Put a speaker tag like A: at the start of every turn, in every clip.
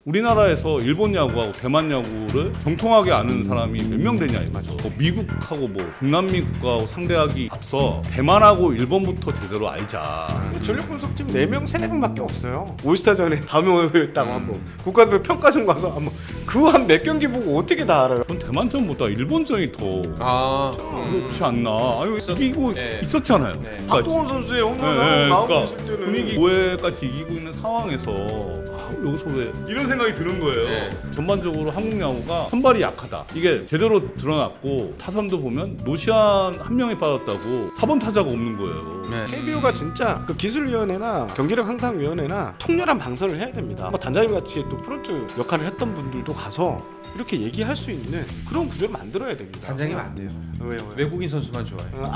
A: 우리나라에서 일본 야구하고 대만 야구를 정통하게 아는 사람이 몇 명 되냐 이거죠. 뭐 미국하고 뭐 북남미 국가하고 상대하기 앞서 대만하고 일본부터 제대로 알자.
B: 전력 분석팀 4명, 3-4명밖에 없어요. 올스타전에 다 모였다고 한번 국가대표 평가전 가서 한번 그 한 몇 경기 보고 어떻게 다 알아요?
A: 전 대만전보다 일본전이 더 그렇지 않나. 아니 이기고 있었잖아요.
B: 박동원 선수의 홈런을
A: 그러니까
B: 나오고 있을 때는
A: 분위기 5회까지 이기고 있는 상황에서 여기서 왜 이런 생각이 드는 거예요. 전반적으로 한국 야구가 선발이 약하다. 이게 제대로 드러났고 타선도 보면 노시안 한 명이 빠졌다고 4번 타자가 없는 거예요.
B: KBO가 진짜 그 기술위원회나 경기력 향상위원회나 통렬한 방선을 해야 됩니다. 뭐 단장님 같이 또 프런트 역할을 했던 분들도 가서 이렇게 얘기할 수 있는 그런 구조를 만들어야 됩니다.
C: 단장님 안 돼요.
B: 왜요?
C: 외국인 선수만 좋아해요.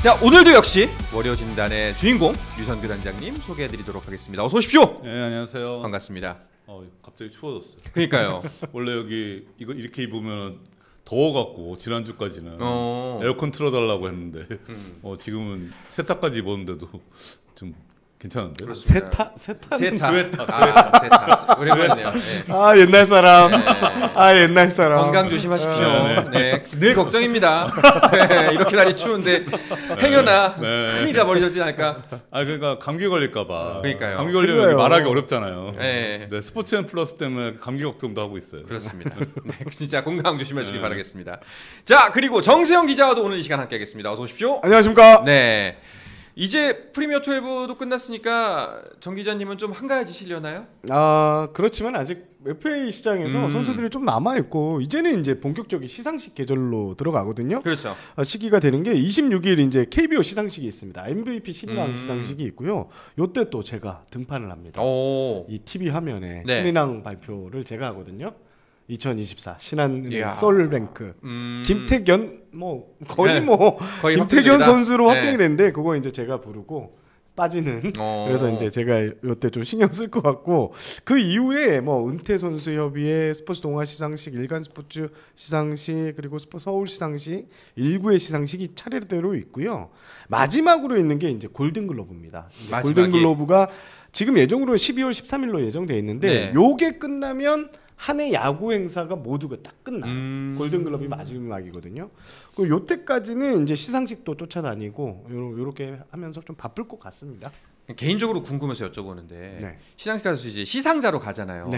C: 자, 오늘도 역시 워리어 진단의 주인공 류선규 단장님 소개해드리도록 하겠습니다. 어서 오십시오.
A: 네, 안녕하세요.
C: 반갑습니다.
A: 갑자기 추워졌어요.
C: 그러니까요.
A: 원래 여기 이거 이렇게 입으면 더워갖고 지난주까지는 에어컨 틀어달라고 했는데 지금은 세탁까지 입었는데도 좀 괜찮은데?
B: 세타.
C: 오랜만이네요.
B: 아 옛날 사람. 옛날 사람.
C: 건강 조심하십시오. 네. 늘 걱정입니다. 이렇게 날이 추운데 행여나 큰일이 벌어지지 않을까.
A: 그러니까 감기 걸릴까봐.
C: 그러니까요.
A: 감기 걸리면 말하기 어렵잖아요.
C: 네.
A: 스포츠앤 플러스 때문에 감기 걱정도 하고 있어요.
C: 그렇습니다. 네, 진짜 건강 조심하시기 바라겠습니다. 자, 그리고 정세영 기자와도 오늘 이 시간 함께하겠습니다. 어서 오십시오.
B: 안녕하십니까.
C: 네. 이제 프리미어 12도 끝났으니까 정 기자님은 좀 한가해지시려나요?
B: 그렇지만 아직 FA 시장에서 선수들이 좀 남아있고 이제는 이제 본격적인 시상식 계절로 들어가거든요.
C: 그렇죠.
B: 시기가 되는 게 26일 이제 KBO 시상식이 있습니다. MVP 신인왕 시상식이 있고요. 요때 또 제가 등판을 합니다. 이 TV 화면에 신인왕 발표를 제가 하거든요. 2024 신한은행 솔랭크 김태견 거의 김태견 선수로 확정이 됐는데 그거 이제 제가 부르고 빠지는 그래서 이제 제가 이때 좀 신경 쓸 것 같고 그 이후에 뭐 은퇴 선수 협의회 스포츠 동아 시상식 일간 스포츠 시상식 그리고 서울 시상식 일구의 시상식이 차례대로 있고요. 마지막으로 있는 게 이제 골든글러브입니다. 골든글러브가 지금 예정으로 12월 13일로 예정돼 있는데 요게 끝나면 한 해 야구 행사가 모두가 딱 끝나. 골든글러브가 마지막이거든요. 그리고 요때까지는 이제 시상식도 쫓아다니고 요렇게 하면서 좀 바쁠 것 같습니다.
C: 개인적으로 궁금해서 여쭤보는데 시상식 가서 이제 시상자로 가잖아요.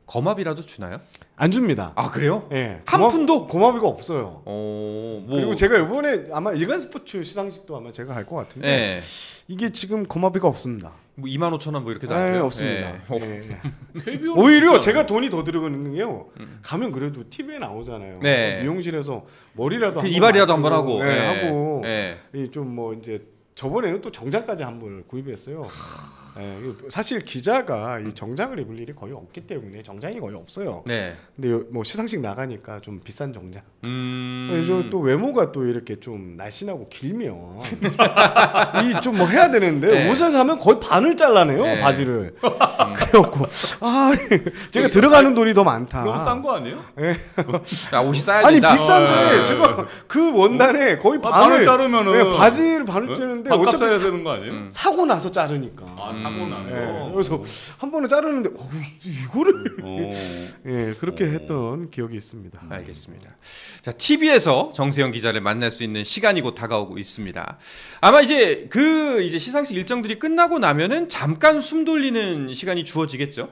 C: 거마비라도 주나요?
B: 안 줍니다.
C: 아 그래요?
B: 네.
C: 한 푼도?
B: 고마비가 없어요. 그리고 제가 이번에 아마 일간 스포츠 시상식도 아마 제가 할 것 같은데 이게 지금 고마비가 없습니다.
C: 뭐 25,000원 뭐 이렇게 나와요?
B: 없습니다. 오히려 제가 돈이 더 들어가는 게요. 가면 그래도 TV에 나오잖아요. 미용실에서 머리라도
C: 이발이라도 한번 하고
B: 하고 좀 뭐 이제 저번에는 또 정장까지 한번 구입했어요. 사실 기자가 이 정장을 입을 일이 거의 없기 때문에 정장이 거의 없어요. 근데 뭐 시상식 나가니까 좀 비싼 정장. 또 외모가 또 이렇게 좀 날씬하고 길면 이 좀 뭐 해야 되는데 옷을 사면 거의 반을 잘라내요 바지를. 그래갖고 제가 들어가는 돈이 더 많다.
A: 너무 싼 거 아니에요?
C: 옷이 싸야 된다.
B: 아니 비싼데 제가 그 원단에 거의 반을
A: 자르면은
B: 바지를 반을 자르는데
A: 어차피 사야 되는 거 아니에요?
B: 사고 나서 자르니까.
A: 사고 나서.
B: 그래서 한 번에 자르는데 이거를 그렇게 했던 기억이 있습니다.
C: 알겠습니다. 자, TV에서 정세영 기자를 만날 수 있는 시간이 곧 다가오고 있습니다. 아마 이제 이제 시상식 일정들이 끝나고 나면은 잠깐 숨 돌리는 시간이 주어지겠죠?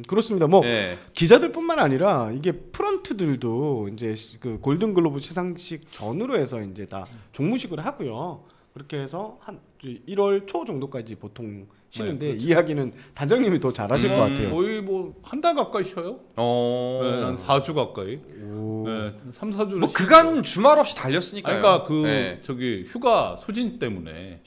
B: 그렇습니다. 뭐 기자들뿐만 아니라 이게 프런트들도 이제 그 골든글로브 시상식 전으로 해서 이제 다 종무식을 하고요. 그렇게 해서 한 1월 초 정도까지 보통 쉬는데 이 이야기는 단장님이 더 잘하실 것 같아요.
A: 거의 뭐 한 달 가까이 쉬어요. 한 4주 가까이. 3, 4주를.
C: 뭐 그간 주말 없이 달렸으니까요.
A: 그러니까 저기 휴가 소진 때문에.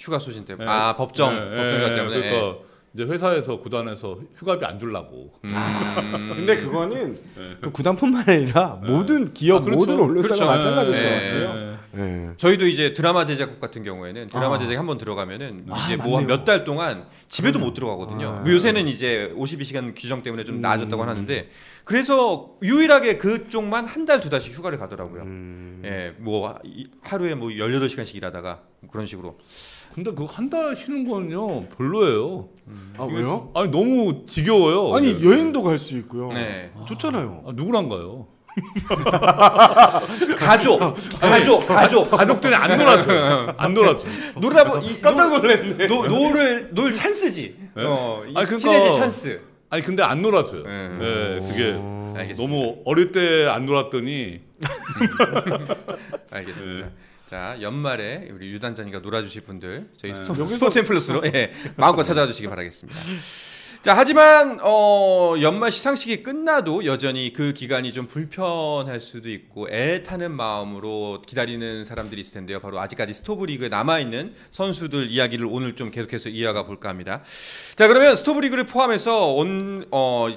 C: 법정 휴가 때문에.
A: 그러니까 이제 회사에서 구단에서 휴가비 안 주려고.
B: 근데 그거는 그 구단뿐만 아니라 모든 기업 모든 언론사가 마찬가지일 것 같아요.
C: 저희도 이제 드라마 제작국 같은 경우에는 드라마 제작에 한번 들어가면은 이제 뭐 몇 달 동안 집에도 못 들어가거든요. 뭐 요새는 이제 52시간 규정 때문에 좀 나아졌다고 하는데 그래서 유일하게 그쪽만 한 달, 두 달씩 휴가를 가더라고요. 예, 뭐 하루에 뭐 18시간씩 일하다가 그런 식으로.
A: 근데 그 한 달 쉬는 거는요 별로예요.
B: 아 왜요?
A: 아니 너무 지겨워요.
B: 아니
A: 이게.
B: 여행도 갈 수 있고요.
C: 네.
B: 좋잖아요.
A: 아, 누구랑 가요?
C: 가족들이
A: 안 놀아줘요. 안 놀아줘.
C: 놀다 보니
B: 깜짝 놀랐네.
C: 놀 찬스지.
A: 네?
C: 그러니까 친해질 찬스.
A: 아니 근데 안 놀아줘요.
C: 네.
A: 네, 그게
C: 알겠습니다.
A: 너무 어릴 때 안 놀았더니.
C: 알겠습니다. 자, 연말에 우리 유단장님과 놀아주실 분들 저희
A: 네.
C: 스포츠 플러스로 예, 마음껏 찾아와 주시기 바라겠습니다. 자, 하지만 연말 시상식이 끝나도 여전히 그 기간이 좀 불편할 수도 있고 애타는 마음으로 기다리는 사람들이 있을 텐데요. 바로 아직까지 스토브리그에 남아있는 선수들 이야기를 오늘 좀 계속해서 이어가 볼까 합니다. 자, 그러면 스토브리그를 포함해서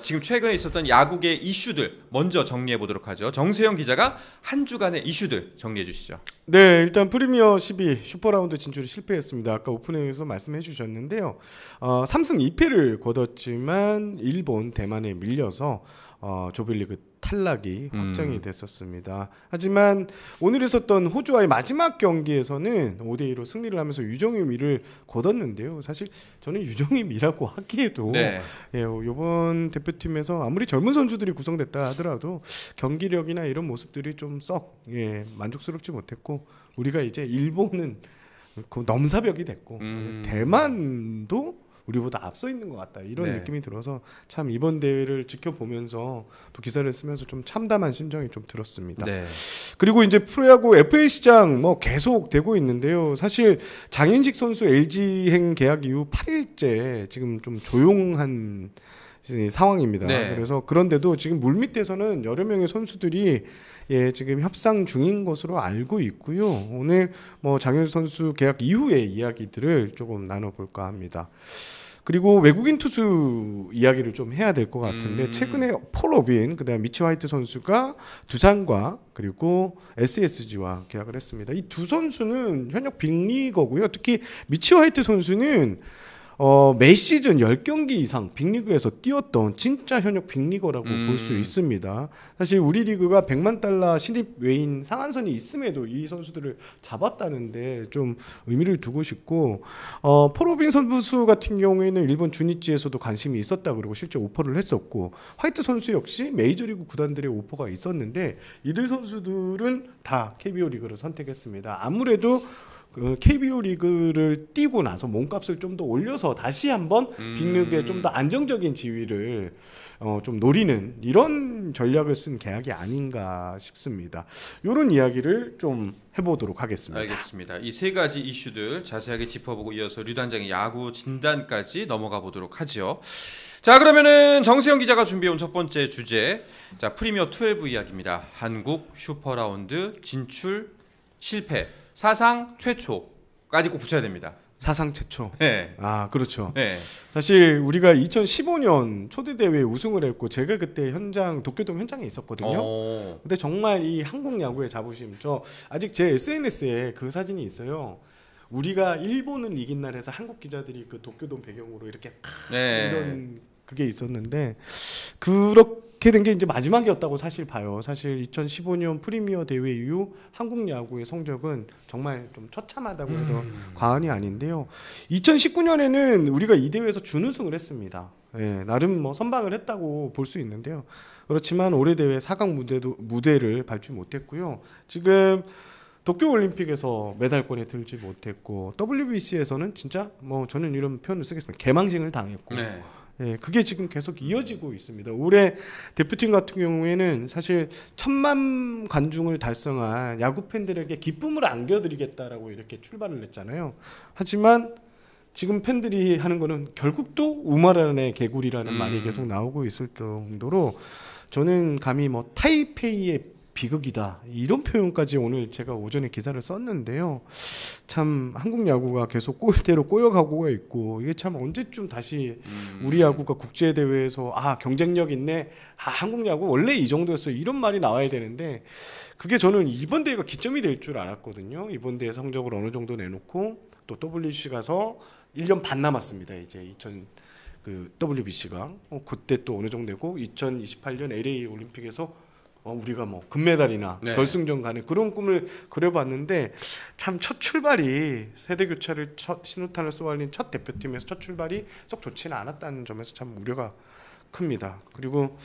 C: 지금 최근에 있었던 야구계 이슈들 먼저 정리해 보도록 하죠. 정세영 기자가 한 주간의 이슈들 정리해 주시죠.
B: 네, 일단 프리미어 12 슈퍼라운드 진출이 실패했습니다. 아까 오프닝에서 말씀해 주셨는데요. 3승 2패를 거뒀지만 일본, 대만에 밀려서 조별리그 탈락이 확정이 됐었습니다. 하지만 오늘 있었던 호주와의 마지막 경기에서는 5대2로 승리를 하면서 유정임이를 거뒀는데요. 사실 저는 유정임이라고 하기에도
C: 네.
B: 예, 이번 대표팀에서 아무리 젊은 선수들이 구성됐다 하더라도 경기력이나 이런 모습들이 좀 썩 만족스럽지 못했고 우리가 이제 일본은 그 넘사벽이 됐고 대만도 우리보다 앞서 있는 것 같다 이런
C: 네.
B: 느낌이 들어서 참 이번 대회를 지켜보면서 또 기사를 쓰면서 좀 참담한 심정이 좀 들었습니다.
C: 네.
B: 그리고 이제 프로야구 FA 시장 뭐 계속 되고 있는데요. 사실 장윤식 선수 LG행 계약 이후 8일째 지금 좀 조용한 상황입니다.
C: 네.
B: 그래서 그런데도 지금 물밑에서는 여러 명의 선수들이 지금 협상 중인 것으로 알고 있고요. 오늘 뭐 장윤식 선수 계약 이후의 이야기들을 조금 나눠볼까 합니다. 그리고 외국인 투수 이야기를 좀 해야 될 것 같은데 최근에 폴 오빈 그다음 미치 화이트 선수가 두산과 그리고 SSG와 계약을 했습니다. 이 두 선수는 현역 빅리거고요. 특히 미치 화이트 선수는 매 시즌 10경기 이상 빅리그에서 뛰었던 진짜 현역 빅리거라고 볼 수 있습니다. 사실 우리 리그가 100만 달러 신입 외인 상한선이 있음에도 이 선수들을 잡았다는데 좀 의미를 두고 싶고 폴로빈 선수 같은 경우에는 일본 주니치에서도 관심이 있었다 그러고 실제 오퍼를 했었고 화이트 선수 역시 메이저리그 구단들의 오퍼가 있었는데 이들 선수들은 다 KBO 리그를 선택했습니다. 아무래도 KBO 리그를 뛰고 나서 몸값을 좀 더 올려서 다시 한번 빅리그에 좀 더 안정적인 지위를 좀 노리는 이런 전략을 쓴 계약이 아닌가 싶습니다. 이런 이야기를 좀 해보도록 하겠습니다.
C: 알겠습니다. 이 세 가지 이슈들 자세하게 짚어보고 이어서 류단장의 야구 진단까지 넘어가 보도록 하죠. 자, 그러면은 정세영 기자가 준비해온 첫 번째 주제, 자 프리미어 12 이야기입니다. 한국 슈퍼라운드 진출 실패. 사상 최초까지 꼭 붙여야 됩니다.
B: 사상 최초.
C: 네.
B: 아, 그렇죠.
C: 네.
B: 사실 우리가 2015년 초대 대회에 우승을 했고 제가 그때 도쿄돔 현장에 있었거든요. 근데 정말 이 한국 야구의 자부심, 저 아직 제 SNS에 그 사진이 있어요. 우리가 일본을 이긴 날 해서 한국 기자들이 그 도쿄돔 배경으로 이렇게 이런 그게 있었는데 그렇게 된 게 이제 마지막이었다고 사실 봐요. 사실 2015년 프리미어 대회 이후 한국 야구의 성적은 정말 좀 처참하다고 해도 과언이 아닌데요. 2019년에는 우리가 이 대회에서 준우승을 했습니다. 나름 뭐 선방을 했다고 볼 수 있는데요. 그렇지만 올해 대회 4강 무대를 밟지 못했고요. 지금 도쿄올림픽에서 메달권에 들지 못했고 WBC에서는 진짜 뭐 저는 이런 표현을 쓰겠습니다. 개망신을 당했고 그게 지금 계속 이어지고 있습니다. 올해 대표팀 같은 경우에는 사실 1000만 관중을 달성한 야구 팬들에게 기쁨을 안겨드리겠다라고 이렇게 출발을 했잖아요. 하지만 지금 팬들이 하는 거는 결국 또 우마란의 개구리라는 말이 계속 나오고 있을 정도로 저는 감히 뭐 타이페이의 비극이다 이런 표현까지 오늘 제가 오전에 기사를 썼는데요. 참 한국 야구가 계속 꼴대로 꼬여가고 있고 이게 참 언제쯤 다시 우리 야구가 국제 대회에서 경쟁력 있네, 한국 야구 원래 이 정도였어 이런 말이 나와야 되는데 그게 저는 이번 대회가 기점이 될 줄 알았거든요. 이번 대회 성적을 어느 정도 내놓고 또 WBC 가서 1년 반 남았습니다. 이제 WBC가 그때 또 어느 정도 되고 2028년 LA 올림픽에서 우리가 뭐 금메달이나
C: 네.
B: 결승전 가는 그런 꿈을 그려봤는데 참 첫 출발이 세대 교체를 신호탄을 쏘아올린 첫 대표팀에서 첫 출발이 썩 좋지는 않았다는 점에서 참 우려가 큽니다. 그리고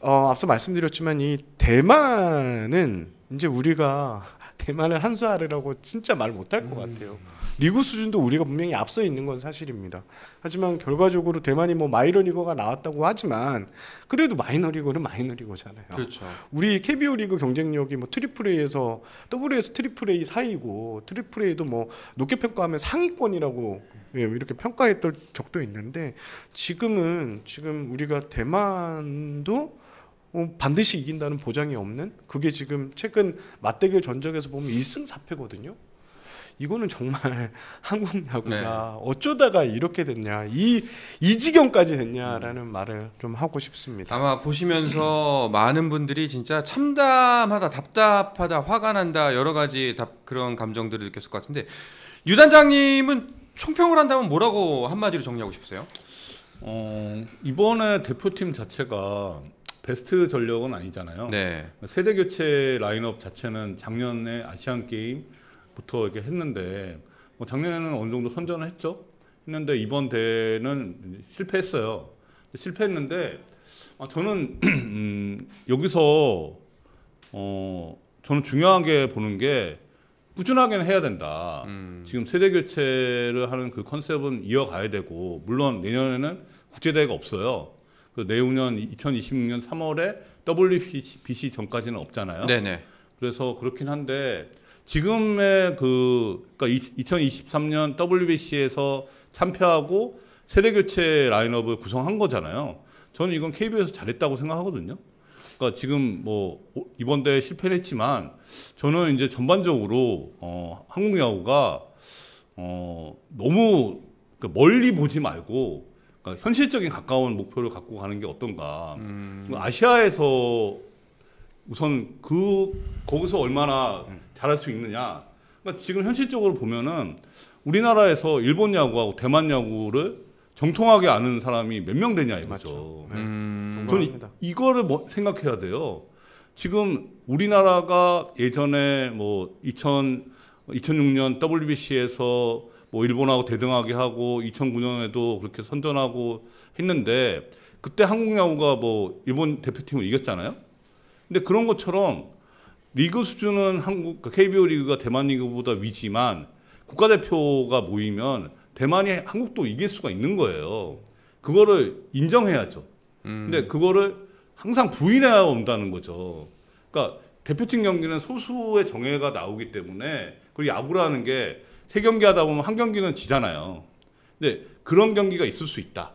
B: 앞서 말씀드렸지만 이 대만은 이제 우리가 대만을 한수하리라고 진짜 말 못할 것 같아요. 리그 수준도 우리가 분명히 앞서 있는 건 사실입니다. 하지만 결과적으로 대만이 뭐 마이너리거가 나왔다고 하지만 그래도 마이너리거는 마이너리거잖아요.
C: 그렇죠.
B: 우리 KBO 리그 경쟁력이 뭐 트리플 A에서 A에서 트리플 A 사이고 트리플 A도 뭐 높게 평가하면 상위권이라고 이렇게 평가했던 적도 있는데 지금 우리가 대만도 반드시 이긴다는 보장이 없는 그게 지금 최근 맞대결 전적에서 보면 1승 4패거든요. 이거는 정말 한국 야구가
C: 네.
B: 어쩌다가 이렇게 됐냐, 이 지경까지 됐냐라는 말을 좀 하고 싶습니다.
C: 아마 보시면서 많은 분들이 진짜 참담하다, 답답하다, 화가 난다 여러 가지 그런 감정들을 느꼈을 것 같은데 유 단장님은 총평을 한다면 뭐라고 한마디로 정리하고 싶으세요?
A: 이번에 대표팀 자체가 베스트 전력은 아니잖아요.
C: 네.
A: 세대 교체 라인업 자체는 작년에 아시안 게임부터 이렇게 했는데 뭐 작년에는 어느 정도 선전을 했는데 이번 대회는 실패했어요. 실패했는데 저는 여기서 저는 중요하게 보는 게 꾸준하게는 해야 된다. 지금 세대 교체를 하는 그 컨셉은 이어가야 되고 물론 내년에는 국제대회가 없어요. 그 내후년 2026년 3월에 WBC 전까지는 없잖아요.
C: 네네.
A: 그래서 그렇긴 한데 지금의 그러니까 2023년 WBC에서 참패하고 세대 교체 라인업을 구성한 거잖아요. 저는 이건 KBO에서 잘했다고 생각하거든요. 그러니까 지금 뭐 이번 대회 실패를 했지만 저는 이제 전반적으로 한국 야구가 너무 멀리 보지 말고 그러니까 현실적인 가까운 목표를 갖고 가는 게 어떤가. 아시아에서 우선 거기서 얼마나 잘할 수 있느냐. 그러니까 지금 현실적으로 보면은 우리나라에서 일본 야구하고 대만 야구를 정통하게 아는 사람이 몇 명 되냐 이거죠. 저는 이거를 생각해야 돼요. 지금 우리나라가 예전에 뭐 2006년 WBC에서 뭐 일본하고 대등하게 하고 2009년에도 그렇게 선전하고 했는데 그때 한국 야구가 뭐 일본 대표팀을 이겼잖아요. 근데 그런 것처럼 리그 수준은 KBO 리그가 대만 리그보다 위지만 국가대표가 모이면 대만이 한국도 이길 수가 있는 거예요. 그거를 인정해야죠. 근데 그거를 항상 부인해야 온다는 거죠. 그러니까 대표팀 경기는 소수의 정예가 나오기 때문에 그리고 야구라는 게 3경기 하다 보면 한 경기는 지잖아요. 근데 그런 경기가 있을 수 있다.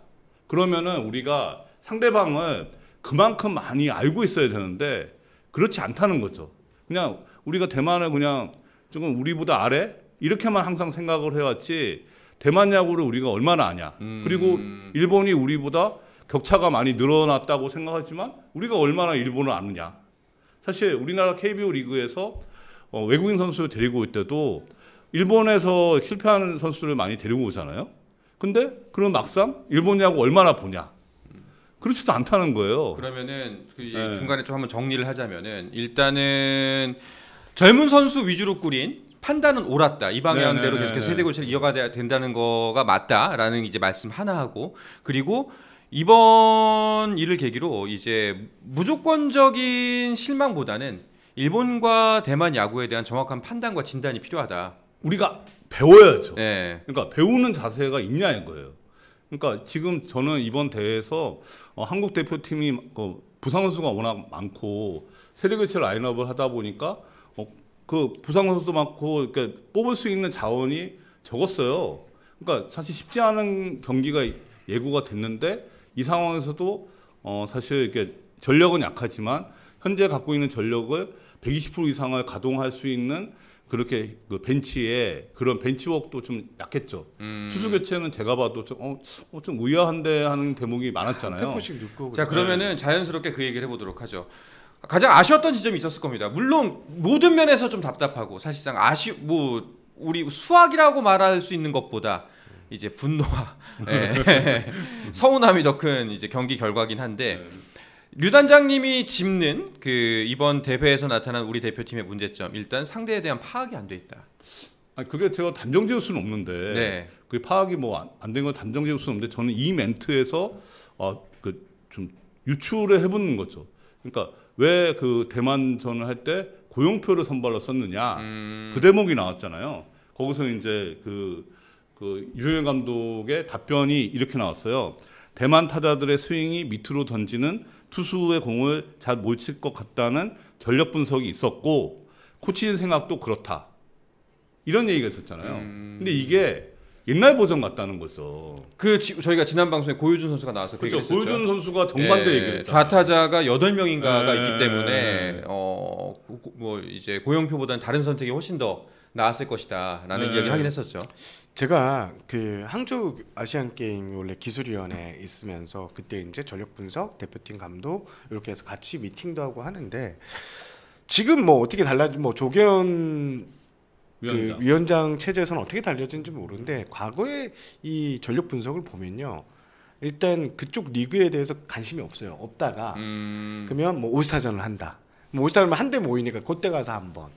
A: 그러면은 우리가 상대방을 그만큼 많이 알고 있어야 되는데 그렇지 않다는 거죠. 그냥 우리가 대만을 그냥 조금 우리보다 아래 이렇게만 항상 생각을 해왔지 대만 야구를 우리가 얼마나 아냐. 그리고 일본이 우리보다 격차가 많이 늘어났다고 생각하지만 우리가 얼마나 일본을 아느냐. 사실 우리나라 KBO 리그에서 외국인 선수를 데리고 올 때도 일본에서 실패하는 선수를 많이 데리고 오잖아요. 근데 그럼 막상 일본 야구 얼마나 보냐. 그렇지도 않다는 거예요.
C: 그러면은
A: 네.
C: 중간에 좀 한번 정리를 하자면은 일단은 젊은 선수 위주로 꾸린 판단은 옳았다. 이 방향대로 계속해서 세대 교체를 이어가야 된다는 거가 맞다라는 이제 말씀 하나 하고 그리고 이번 일을 계기로 이제 무조건적인 실망보다는 일본과 대만 야구에 대한 정확한 판단과 진단이 필요하다.
A: 우리가 배워야죠.
C: 네.
A: 그러니까 배우는 자세가 있냐 이거예요. 그러니까 지금 저는 이번 대회에서 한국 대표팀이 부상 선수가 워낙 많고 세대 교체 라인업을 하다 보니까 그 부상 선수도 많고 그러니까 뽑을 수 있는 자원이 적었어요. 그러니까 사실 쉽지 않은 경기가 예고가 됐는데 이 상황에서도 사실 이렇게 전력은 약하지만 현재 갖고 있는 전력을 120% 이상을 가동할 수 있는 그렇게 그 벤치에 그런 벤치웍도 좀 약했죠. 투수 교체는 제가 봐도 좀 의아한데 하는 대목이 많았잖아요.
C: 자, 그러면은 자연스럽게 그 얘기를 해보도록 하죠. 가장 아쉬웠던 지점이 있었을 겁니다. 물론 모든 면에서 좀 답답하고 사실상 뭐 우리 수학이라고 말할 수 있는 것보다 이제 분노와 서운함이 더 큰 이제 경기 결과긴 한데. 류 단장님이 짚는 그 이번 대회에서 나타난 우리 대표팀의 문제점, 일단 상대에 대한 파악이 안 돼 있다.
A: 아니 그게 제가 단정 지을 수는 없는데
C: 네.
A: 그 파악이 뭐 안 된 건 단정 지을 수는 없는데 저는 이 멘트에서 그 좀 유추를 해보는 거죠. 그러니까 왜 그 대만전을 할 때 고용표를 선발로 썼느냐 그 대목이 나왔잖아요. 거기서 이제 그 유정현 감독의 답변이 이렇게 나왔어요. 대만 타자들의 스윙이 밑으로 던지는 투수의 공을 잘 못 칠 것 같다는 전력 분석이 있었고 코치진 생각도 그렇다. 이런 얘기가 있었잖아요. 근데 이게 옛날 버전 같다는 거죠.
C: 저희가 지난 방송에 고효준 선수가 나와서
A: 그렇죠. 고효준 선수가 정반대 얘기를 했잖아요.
C: 좌타자가 8명인가가 있기 때문에 뭐 이제 고용표보다는 다른 선택이 훨씬 더 나았을 것이다라는 이야기를 하긴 했었죠.
B: 제가 그 항저우 아시안 게임 원래 기술위원회에 있으면서 그때 이제 전력 분석, 대표팀 감독 이렇게 해서 같이 미팅도 하고 하는데 지금 뭐 어떻게 달라진 뭐 조계현 위원장 체제에서는 어떻게 달라진지 모르는데 과거에 이 전력 분석을 보면요. 일단 그쪽 리그에 대해서 관심이 없어요. 없다가 그러면 뭐 올스타전을 한다. 뭐 올스타전은 한대 모이니까 그때 가서 한번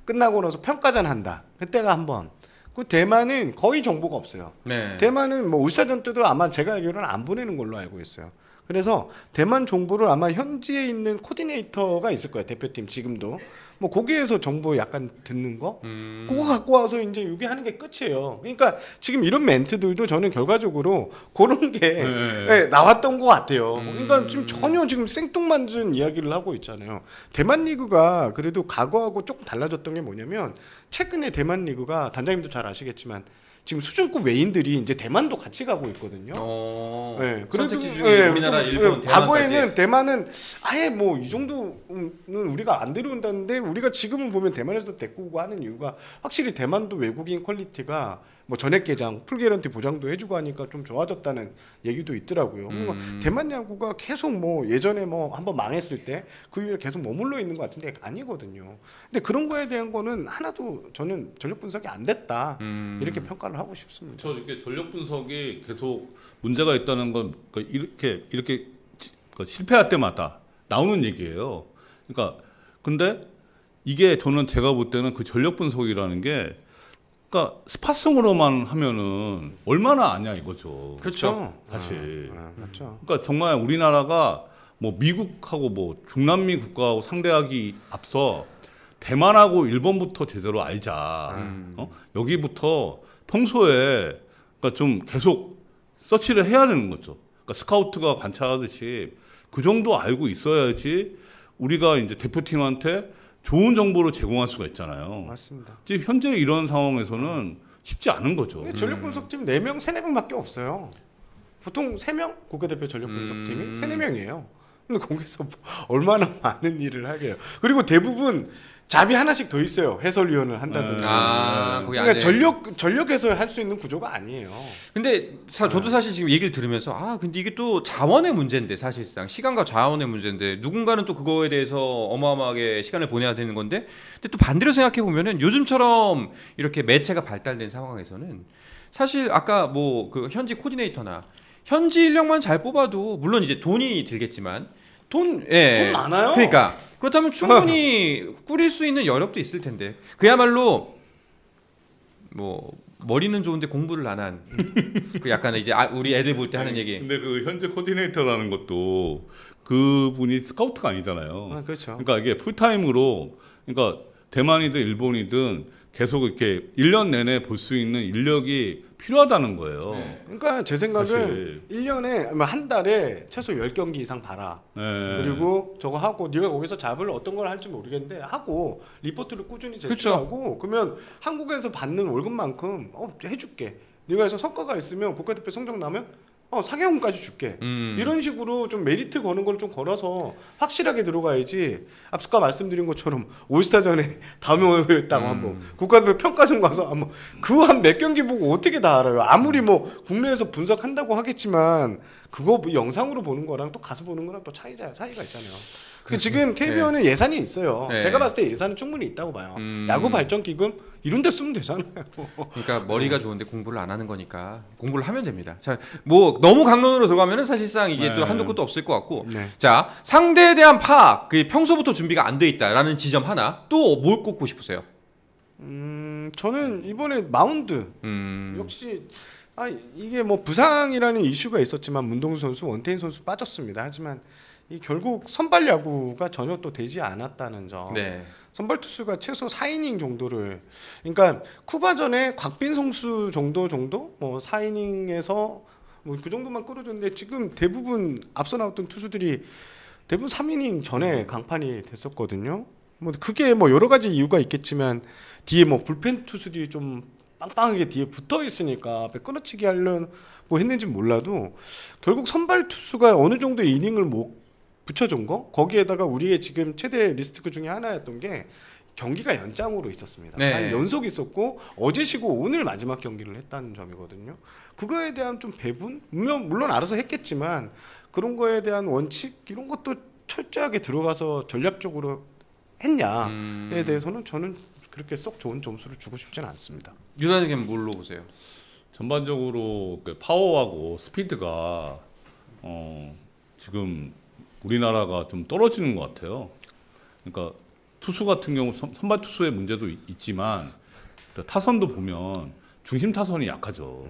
B: 끝나고 나서 평가전 한다. 그때가 한번. 그 대만은 거의 정보가 없어요.
C: 네.
B: 대만은 뭐 울사전 때도 아마 제가 알기로는 안 보내는 걸로 알고 있어요. 그래서 대만 정보를 아마 현지에 있는 코디네이터가 있을 거예요. 대표팀 지금도 뭐 거기에서 정보 약간 듣는 거 그거 갖고 와서 이제 이게 하는 게 끝이에요. 그러니까 지금 이런 멘트들도 저는 결과적으로 그런 게 나왔던 것 같아요. 그러니까 지금 전혀 지금 생뚱맞은 이야기를 하고 있잖아요. 대만 리그가 그래도 과거하고 조금 달라졌던 게 뭐냐면 최근에 대만 리그가 단장님도 잘 아시겠지만 지금 수준급 외인들이 이제 대만도 같이 가고 있거든요.
C: 네, 선택지 중에 우리나라, 일본, 대만까지.
B: 과거에는 대만은 아예 뭐 이 정도는 우리가 안 데려온다는데 우리가 지금은 보면 대만에서도 데리고 오고 하는 이유가 확실히 대만도 외국인 퀄리티가 뭐 전액 개장, 풀 개런티 보장도 해주고 하니까 좀 좋아졌다는 얘기도 있더라고요. 대만 야구가 계속 뭐 예전에 뭐 한번 망했을 때 그 위에 계속 머물러 있는 것 같은데 아니거든요. 근데 그런 거에 대한 거는 하나도 저는 전력 분석이 안 됐다 이렇게 평가를 하고 싶습니다.
A: 저 이렇게 전력 분석이 계속 문제가 있다는 건 이렇게 실패할 때마다 나오는 얘기예요. 그러니까 근데 이게 저는 제가 볼 때는 그 전력 분석이라는 게 그러니까 스팟성으로만 하면은 얼마나 아냐 이거죠.
C: 그렇죠.
A: 사실.
B: 맞죠.
A: 그러니까 정말 우리나라가 뭐 미국하고 뭐 중남미 국가하고 상대하기 앞서 대만하고 일본부터 제대로 알자. 여기부터 평소에 그러니까 좀 계속 서치를 해야 되는 거죠. 그러니까 스카우트가 관찰하듯이 그 정도 알고 있어야지 우리가 이제 대표팀한테 좋은 정보를 제공할 수가 있잖아요.
B: 맞습니다.
A: 지금 현재 이런 상황에서는 쉽지 않은 거죠.
B: 전력 분석팀 4명, 3-4명밖에 없어요. 보통 3명 국가대표 전력 분석팀이 3-4명이에요. 근데 거기서 얼마나 많은 일을 하게요. 그리고 대부분 잡이 하나씩 더 있어요. 해설위원을 한다든지.
C: 거기
B: 그러니까 전력에서 할 수 있는 구조가 아니에요.
C: 근데 저도 사실 지금 얘기를 들으면서 근데 이게 또 자원의 문제인데 사실상 시간과 자원의 문제인데 누군가는 또 그거에 대해서 어마어마하게 시간을 보내야 되는 건데 근데 또 반대로 생각해 보면은 요즘처럼 이렇게 매체가 발달된 상황에서는 사실 아까 뭐 그 현지 코디네이터나 현지 인력만 잘 뽑아도 물론 이제 돈이 들겠지만 돈
B: 많아요.
C: 그러니까 그렇다면 충분히 꾸릴 수 있는 여력도 있을 텐데 그야말로 뭐 머리는 좋은데 공부를 안 한 그 약간 이제 우리 애들 볼 때 하는 얘기.
A: 근데 그 현재 코디네이터라는 것도 그분이 스카우트가 아니잖아요.
B: 그렇죠.
A: 그러니까 이게 풀타임으로 그러니까 대만이든 일본이든 계속 이렇게 1년 내내 볼 수 있는 인력이 필요하다는 거예요.
B: 그러니까 제 생각은 1년에 한 달에 최소 10경기 이상 봐라. 그리고 저거 하고 네가 거기서 잡을 어떤 걸 할지 모르겠는데 하고 리포트를 꾸준히 제출하고 그러면 한국에서 받는 월급만큼 해줄게. 네가 해서 성과가 있으면 국가대표 성적 나면 사경훈까지 줄게. 이런 식으로 좀 메리트 거는 걸 좀 걸어서 확실하게 들어가야지. 앞서 말씀드린 것처럼 올스타전에 다음에 했다고 한번 국가대표 평가전 가서 한번 그 한 몇 경기 보고 어떻게 다 알아요. 아무리 뭐 국내에서 분석한다고 하겠지만 그거 뭐 영상으로 보는 거랑 또 가서 보는 거랑 또 사이가 있잖아요. 지금 KBO는 예산이 있어요. 제가 봤을 때 예산은 충분히 있다고 봐요. 야구 발전 기금 이런 데 쓰면 되잖아요.
C: 그러니까 머리가 좋은데 공부를 안 하는 거니까 공부를 하면 됩니다. 자, 뭐 너무 강론으로 들어가면은 사실상 이게 또 한도 끝도 없을 것 같고. 자, 상대에 대한 파악, 그 평소부터 준비가 안 돼 있다라는 지점 하나. 또 뭘 꼽고 싶으세요?
B: 저는 이번에 마운드 역시 이게 뭐 부상이라는 이슈가 있었지만 문동주 선수, 원태인 선수 빠졌습니다. 하지만 결국 선발 야구가 전혀 또 되지 않았다는 점. 선발 투수가 최소 4이닝 정도를, 그러니까 쿠바전에 곽빈 선수 정도 뭐 4이닝에서 뭐 그 정도만 끌어줬는데 지금 대부분 앞서 나왔던 투수들이 대부분 3이닝 전에 강판이 됐었거든요. 뭐 그게 뭐 여러 가지 이유가 있겠지만 뒤에 뭐 불펜 투수들이 좀 빵빵하게 뒤에 붙어 있으니까 앞에 끊어치기 하려고 했는지 몰라도 결국 선발 투수가 어느 정도 이닝을 못 붙여준 거, 거기에다가 우리의 지금 최대 리스크 중에 하나였던 게 경기가 연장으로 있었습니다. 연속 있었고 어제 쉬고 오늘 마지막 경기를 했다는 점이거든요. 그거에 대한 좀 배분, 물론 알아서 했겠지만 그런 거에 대한 원칙 이런 것도 철저하게 들어가서 전략적으로 했냐에 대해서는 저는 그렇게 썩 좋은 점수를 주고 싶지는 않습니다.
C: 유단에게는 뭘로 보세요?
A: 전반적으로 그 파워하고 스피드가 지금 우리나라가 좀 떨어지는 것 같아요. 그러니까 투수 같은 경우 선발 투수의 문제도 있지만 타선도 보면 중심 타선이 약하죠.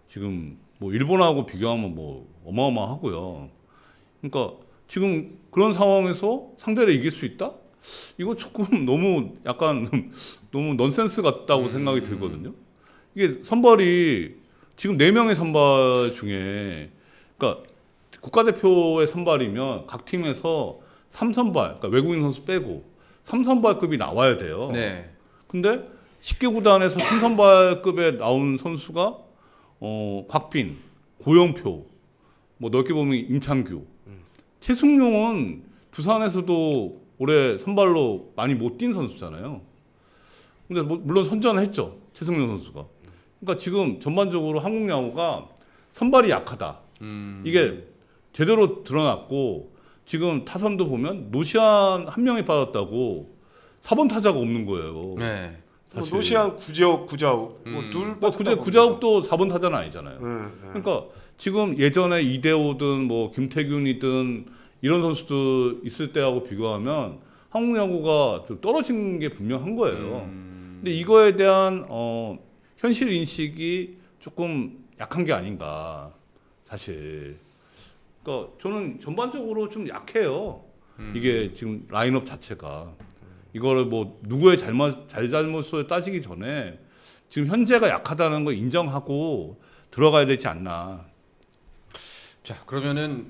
A: 지금 뭐 일본하고 비교하면 뭐 어마어마하고요. 그러니까 지금 그런 상황에서 상대를 이길 수 있다? 이거 조금 너무 약간 너무 넌센스 같다고 생각이 들거든요. 이게 선발이 지금 4명의 선발 중에, 그러니까 국가대표의 선발이면 각 팀에서 3선발, 그러니까 외국인 선수 빼고 3선발급이 나와야 돼요. 근데 10개 구단에서 3선발급에 나온 선수가 곽빈, 고영표, 뭐 넓게 보면 임창규, 최승용은 두산에서도 올해 선발로 많이 못 뛴 선수잖아요. 근데 물론 선전을 했죠, 최승용 선수가. 그러니까 지금 전반적으로 한국 야구가 선발이 약하다. 이게 제대로 드러났고 지금 타선도 보면 노시안 한 명이 빠졌다고 4번 타자가 없는 거예요.
B: 사실. 노시안 구자욱
A: 구자욱도 4번 타자는 아니잖아요. 그러니까 지금 예전에 이대호든 뭐 김태균이든 이런 선수들 있을 때하고 비교하면 한국 야구가 좀 떨어진 게 분명한 거예요. 근데 이거에 대한 현실 인식이 조금 약한 게 아닌가, 사실. 그러니까 저는 전반적으로 좀 약해요. 이게 지금 라인업 자체가. 이거를 뭐 누구의 잘잘못을 따지기 전에 지금 현재가 약하다는 걸 인정하고 들어가야 되지 않나.
C: 자, 그러면은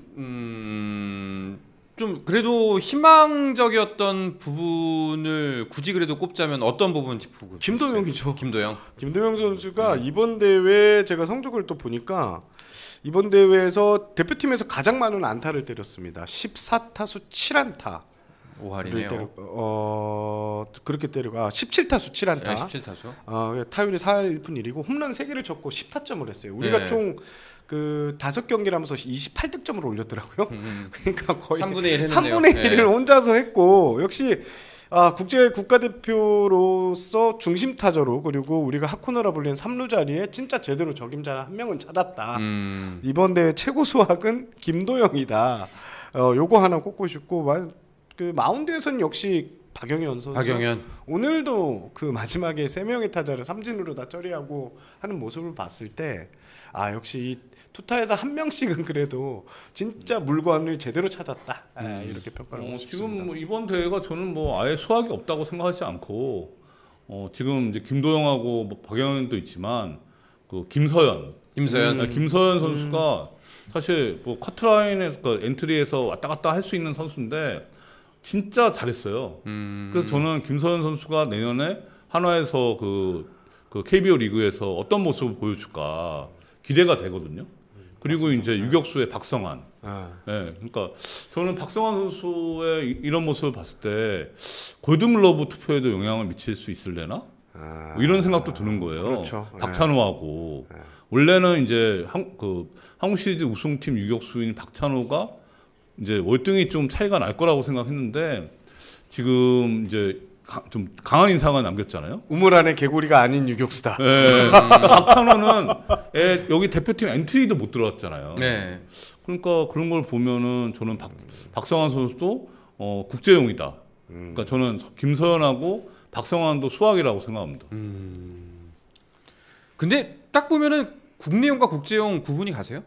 C: 좀 그래도 희망적이었던 부분을 굳이 그래도 꼽자면 어떤 부분 짚고?
B: 김도영이죠.
C: 김도영
B: 선수가 이번 대회 제가 성적을 또 보니까 이번 대회에서 대표팀에서 가장 많은 안타를 때렸습니다. 14타수 7안타.
C: 5할이네요.
B: 그렇게 때리고 17타수 7안타.
C: 17타수.
B: 타율이 4할 1푼 1이고 홈런 3개를 쳤고 10타점을 했어요. 우리가 총 그 5경기를 하면서 28득점을 올렸더라고요. 그러니까 거의
C: 3분의 1 했네요.
B: 3분의 1을 혼자서 했고, 역시 국제 국가대표로서 중심 타자로, 그리고 우리가 하코너라 불리는 3루 자리에 진짜 제대로 적임자 한 명은 찾았다. 이번 대회 최고 수확은 김도영이다. 요거 하나 꼽고 싶고, 그 마운드에서는 역시 박영현 선수. 오늘도 그 마지막에 3명의 타자를 삼진으로 다 처리하고 하는 모습을 봤을 때 역시 이 투타에서 한 명씩은 그래도 진짜 물건을 제대로 찾았다. 이렇게 평가를 하고 싶습니다.
A: 지금 뭐 이번 대회가 저는 뭐 아예 수학이 없다고 생각하지 않고 지금 이제 김도영하고 뭐 박영현도 있지만 그 김서현 선수가 사실 뭐 커트라인에서 그 엔트리에서 왔다 갔다 할 수 있는 선수인데 진짜 잘했어요. 그래서 저는 김서현 선수가 내년에 한화에서 그 KBO 리그에서 어떤 모습을 보여줄까 기대가 되거든요. 그리고
B: 맞습니다.
A: 이제 유격수의 박성환. 네, 그러니까 저는 박성환 선수의 이런 모습을 봤을 때 골든글러브 투표에도 영향을 미칠 수 있을래나? 뭐 이런 생각도 드는 거예요.
B: 그렇죠.
A: 박찬호하고 원래는 이제 한국 시리즈 우승팀 유격수인 박찬호가 이제 월등히 좀 차이가 날 거라고 생각했는데 지금 이제 좀 강한 인상을 남겼잖아요.
B: 우물 안에 개구리가 아닌 유격수다.
A: 네. 박찬호는 여기 대표팀 엔트리도 못 들어왔잖아요.
C: 네.
A: 그러니까 그런 걸 보면은 저는 박성환 선수도 국제용이다. 그러니까 저는 김서현하고 박성환도 수학이라고 생각합니다.
C: 근데 딱 보면은 국내용과 국제용 구분이 가세요?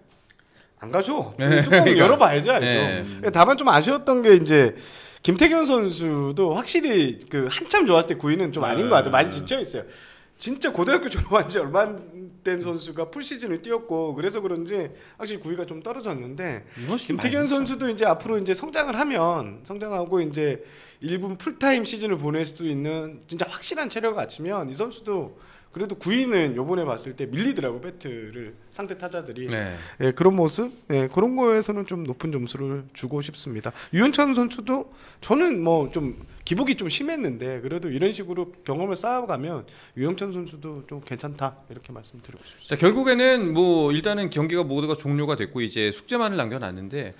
B: 안 가죠.
C: 네.
B: 뚜껑
C: 그러니까.
B: 열어봐야지 알죠.
C: 네.
B: 다만 좀 아쉬웠던 게 이제 김태균 선수도 확실히 그 한참 좋았을 때 구위는 좀 아닌 것 같아요. 많이 지쳐 있어요. 진짜 고등학교 졸업한 지 얼마 안 된 선수가 풀 시즌을 뛰었고 그래서 그런지 확실히 구위가 좀 떨어졌는데 김태균 선수도 이제 앞으로 이제 성장하고 이제 1군 풀타임 시즌을 보낼 수 있는 진짜 확실한 체력을 갖추면 이 선수도 그래도 구위는 요번에 봤을 때 밀리더라고 배트를 상대 타자들이.
C: 네.
B: 예, 그런 모습, 예, 그런 거에서는 좀 높은 점수를 주고 싶습니다. 유현찬 선수도 저는 뭐 좀 기복이 좀 심했는데 그래도 이런 식으로 경험을 쌓아가면 유현찬 선수도 좀 괜찮다 이렇게 말씀드리고 싶습니다.
C: 자, 결국에는 뭐 일단은 경기가 모두가 종료가 됐고 이제 숙제만을 남겨놨는데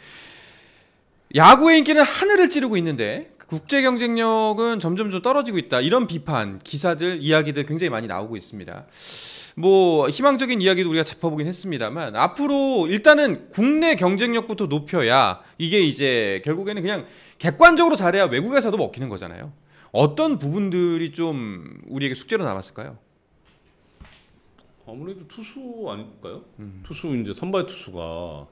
C: 야구의 인기는 하늘을 찌르고 있는데 국제 경쟁력은 점점 좀 떨어지고 있다. 이런 비판, 기사들, 이야기들 굉장히 많이 나오고 있습니다. 뭐 희망적인 이야기도 우리가 짚어보긴 했습니다만 앞으로 일단은 국내 경쟁력부터 높여야 이게 이제 결국에는 그냥 객관적으로 잘해야 외국에서도 먹히는 거잖아요. 어떤 부분들이 좀 우리에게 숙제로 남았을까요?
A: 아무래도 투수 아닐까요? 투수 이제 선발 투수가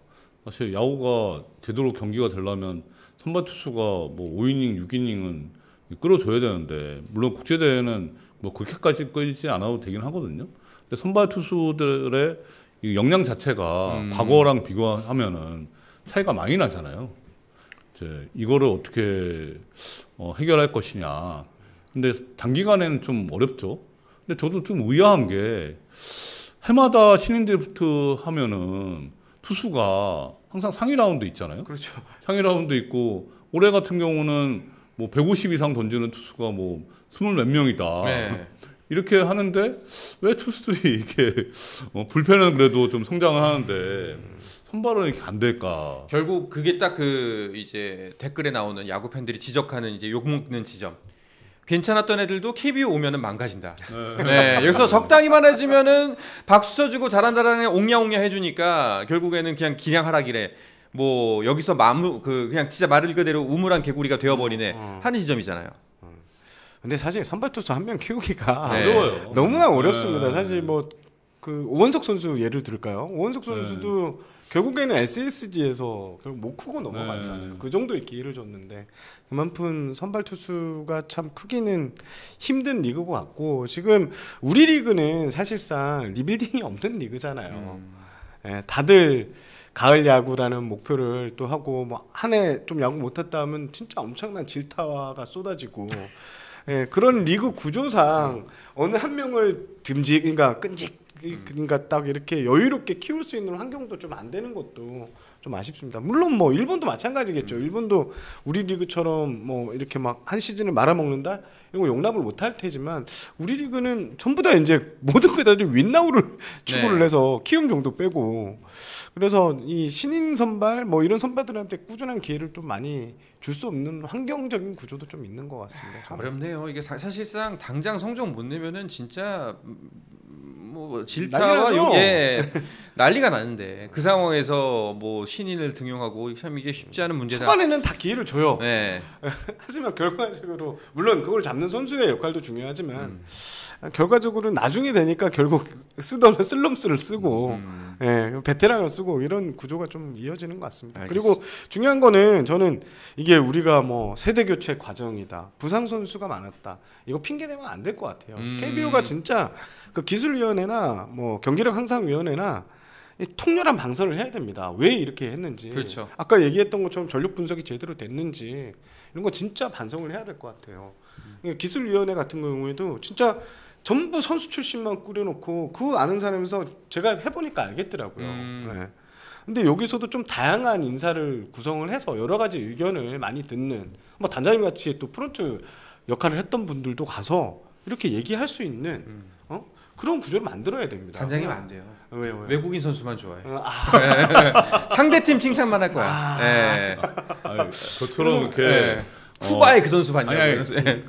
A: 사실 야구가 제대로 경기가 되려면 선발 투수가 뭐 5이닝, 6이닝은 끌어줘야 되는데 물론 국제 대회는 뭐 그렇게까지 끌지 않아도 되긴 하거든요. 근데 선발 투수들의 이 역량 자체가 과거랑 비교하면은 차이가 많이 나잖아요. 이제 이거를 어떻게 해결할 것이냐. 근데 단기간에는 좀 어렵죠. 근데 저도 좀 의아한 게 해마다 신인 드래프트 하면은 투수가 항상 상위 라운드 있잖아요.
B: 그렇죠.
A: 상위 라운드 있고 올해 같은 경우는 뭐 150 이상 던지는 투수가 뭐 20몇 명이다.
C: 네.
A: 이렇게 하는데 왜 투수들이 이렇게 불펜은 그래도 좀 성장을 하는데 선발은 이렇게 안 될까?
C: 결국 그게 딱 그 이제 댓글에 나오는 야구 팬들이 지적하는 이제 욕 먹는 지점. 괜찮았던 애들도 KBO 오면은 망가진다. 네, 여기서 적당히만 해주면은 박수 쳐주고 잘한다라는 옹냐옹냐 해주니까 결국에는 그냥 기량 하락이래. 뭐 여기서 그냥 진짜 말 그대로 우물한 개구리가 되어버리네 하는 지점이잖아요.
B: 근데 사실 선발 투수 한 명 키우기가
C: 네.
A: 어려워요.
B: 너무나 어렵습니다.
A: 네.
B: 사실 뭐 그 오원석 선수 예를 들까요? 오원석 선수도 결국에는 SSG에서 결국 못 크고 넘어갔잖아요. 그 정도의 기회를 줬는데 그만큼 선발 투수가 참 크기는 힘든 리그고 같고 지금 우리 리그는 사실상 리빌딩이 없는 리그잖아요. 예, 다들 가을 야구라는 목표를 또 하고 뭐 한 해 좀 야구 못했다 하면 진짜 엄청난 질타가 쏟아지고 예, 그런 리그 구조상 어느 한 명을 그러니까 그러니까 딱 이렇게 여유롭게 키울 수 있는 환경도 좀 안 되는 것도 좀 아쉽습니다. 물론 뭐 일본도 마찬가지겠죠. 일본도 우리 리그처럼 뭐 이렇게 막 한 시즌을 말아먹는다 이런 거 용납을 못할 테지만 우리 리그는 전부 다 이제 모든 그들이 윈나우를 추구를 해서 키움 정도 빼고 그래서 이 신인 선발 뭐 이런 선발들한테 꾸준한 기회를 좀 많이 줄 수 없는 환경적인 구조도 좀 있는 것 같습니다. 저는.
C: 어렵네요. 이게 사실상 당장 성적 못 내면은 진짜 뭐 질타와 욕에 난리가 나는데 그 상황에서 뭐 신인을 등용하고 참 이게 쉽지 않은 문제다.
B: 초반에는 다 기회를 줘요.
C: 네.
B: 하지만 결과적으로 물론 그걸 잡는 선수의 역할도 중요하지만 결과적으로 나중에 되니까 결국 쓰던 슬럼스를 쓰고 예, 베테랑을 쓰고 이런 구조가 좀 이어지는 것 같습니다.
C: 알겠습니다.
B: 그리고 중요한 거는 저는 이게 우리가 뭐 세대 교체 과정이다. 부상 선수가 많았다. 이거 핑계 대면 안 될 것 같아요. KBO가 진짜 그 기술위원회나 뭐 경기력 향상위원회나 통렬한 방선을 해야 됩니다. 왜 이렇게 했는지.
C: 그렇죠.
B: 아까 얘기했던 것처럼 전력 분석이 제대로 됐는지 이런 거 진짜 반성을 해야 될 것 같아요. 기술위원회 같은 경우에도 진짜 전부 선수 출신만 꾸려놓고 그 아는 사람에서 제가 해보니까 알겠더라고요. 네. 근데 여기서도 좀 다양한 인사를 구성을 해서 여러 가지 의견을 많이 듣는 뭐 단장님 같이 또 프런트 역할을 했던 분들도 가서 이렇게 얘기할 수 있는 그런 구조를 만들어야 됩니다.
C: 단장님 안 돼요.
B: 왜요?
C: 외국인 선수만 좋아해. 상대팀 칭찬만 할 거야. 네.
A: 아니, 저처럼 이렇게
C: 쿠바의 그 선수 봤냐고.
A: 아니,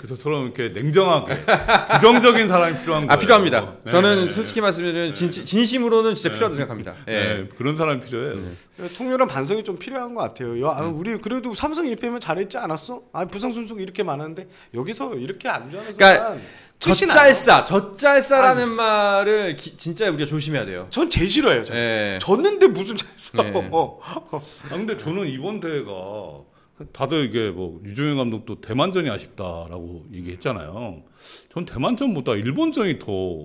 A: 저처럼 이렇게 냉정하게 부정적인 사람이 필요한 거예요.
C: 필요합니다.
A: 네.
C: 저는 솔직히 말씀드리면 진심으로는 진짜 필요하다고 생각합니다.
A: 네, 그런 사람이 필요해요.
B: 통렬한 반성이 좀 필요한 것 같아요. 우리 그래도 삼성 2패면 잘했지 않았어? 부상 선수가 이렇게 많았는데 여기서 이렇게 안 좋아하는
C: 그러니까 젖잘싸라는 말을 진짜 우리가 조심해야 돼요.
B: 전 제일 싫어해요. 졌는데 무슨 잘싸?
A: 근데 저는 이번 대회가 다들 이게 뭐 유종현 감독도 대만전이 아쉽다라고 얘기했잖아요. 전 대만전보다 일본전이 더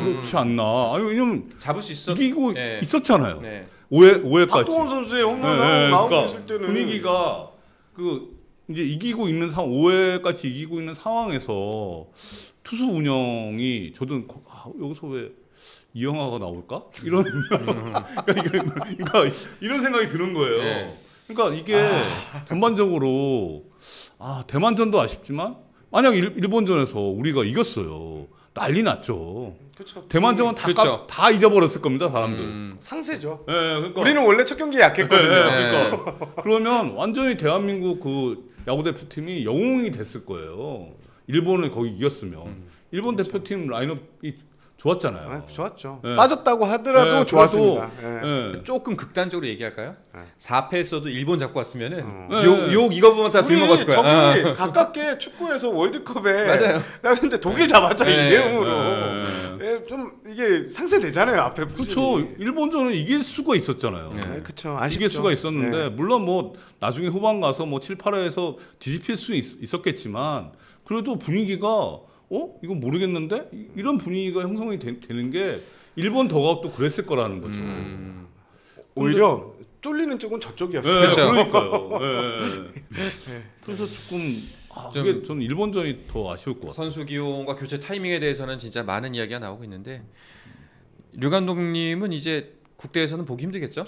A: 그렇지 않나. 아니 왜냐면
C: 잡을 수
A: 이기고 있었잖아요. 5회까지.
B: 박동원 선수의 홈런 나오고
A: 그러니까
B: 있을 때는
A: 분위기가 이제 이기고 있는 5회까지 이기고 있는 상황에서 투수 운영이 저도 여기서 왜 이영하가 나올까? 그러니까 이런 생각이 드는 거예요. 그러니까 이게 전반적으로 대만전도 아쉽지만 만약 일본전에서 우리가 이겼어요. 난리 났죠.
B: 그쵸.
A: 대만전은 다 잊어버렸을 겁니다, 사람들.
B: 상세죠.
A: 네, 그러니까
B: 우리는 원래 첫 경기에 약했거든요.
A: 그러니까 그러면 완전히 대한민국 그 야구 대표팀이 영웅이 됐을 거예요. 일본을 거기 이겼으면 일본 대표팀 라인업이 좋았잖아요.
B: 좋았죠. 빠졌다고 하더라도 좋았습니다.
C: 조금 극단적으로 얘기할까요? 4패에서도 일본 잡고 왔으면은
A: 네.
C: 욕 이거 보면 다 들먹었을 거야.
B: 저기 가깝게 축구에서 월드컵에
C: 맞아요.
B: 근데 독일 잡았잖아 2대0으로. 좀 이게 상쇄되잖아요. 앞에
A: 그렇죠. 일본전은 이길 수가 있었잖아요.
B: 그렇죠.
A: 이길 수가 있었는데 물론 뭐 나중에 후반 가서 뭐 7, 8회에서 뒤집힐 수 있었겠지만 그래도 분위기가 이건 모르겠는데? 이런 분위기가 형성이 되는 게 일본 더가웃도 그랬을 거라는 거죠.
B: 오히려 쫄리는 쪽은 저쪽이었어요.
A: 그렇죠. 그러니까요. 그래서 조금 저는 일본전이 더 아쉬울 것 같아요.
C: 선수 기용과 교체 타이밍에 대해서는 진짜 많은 이야기가 나오고 있는데 류 감독님은 이제 국대에서는 보기 힘들겠죠?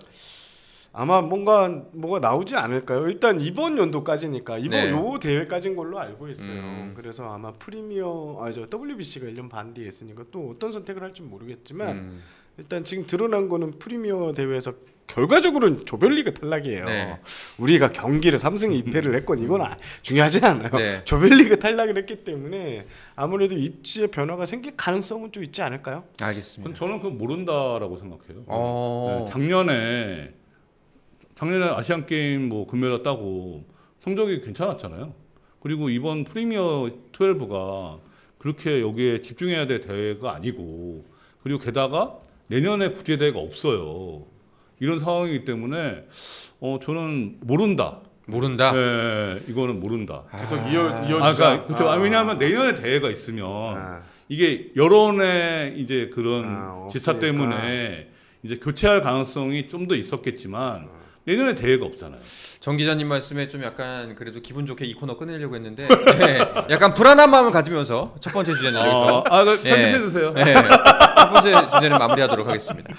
B: 아마 뭐가 나오지 않을까요? 일단 이번 연도까지니까 요 대회까지인 걸로 알고 있어요. 그래서 아마 WBC가 1년 반 뒤에 했으니까 또 어떤 선택을 할지 모르겠지만 일단 지금 드러난 거는 프리미어 대회에서 결과적으로는 조별리그 탈락이에요. 우리가 경기를 3승 2패를 했건 이건 중요하지 않아요. 조별리그 탈락을 했기 때문에 아무래도 입지의 변화가 생길 가능성은 좀 있지 않을까요?
C: 알겠습니다.
A: 저는 그거 모른다라고 생각해요. 작년에 아시안 게임 뭐 금메달 따고 성적이 괜찮았잖아요. 그리고 이번 프리미어 12가 그렇게 여기에 집중해야 될 대회가 아니고 그리고 게다가 내년에 국제대회가 없어요. 이런 상황이기 때문에 저는 모른다. 네, 이거는 모른다.
B: 계속 이어주자.
A: 그렇죠. 왜냐하면 내년에 대회가 있으면 이게 여론의 이제 그런 지차 때문에 이제 교체할 가능성이 좀 더 있었겠지만. 내년에 대회가 없잖아요.
C: 정 기자님 말씀에 좀 약간 그래도 기분 좋게 이 코너 끝내려고 했는데 약간 불안한 마음을 가지면서 첫 번째 주제는 여기서
A: 편집해 주세요.
C: 첫 번째 주제는 마무리하도록 하겠습니다.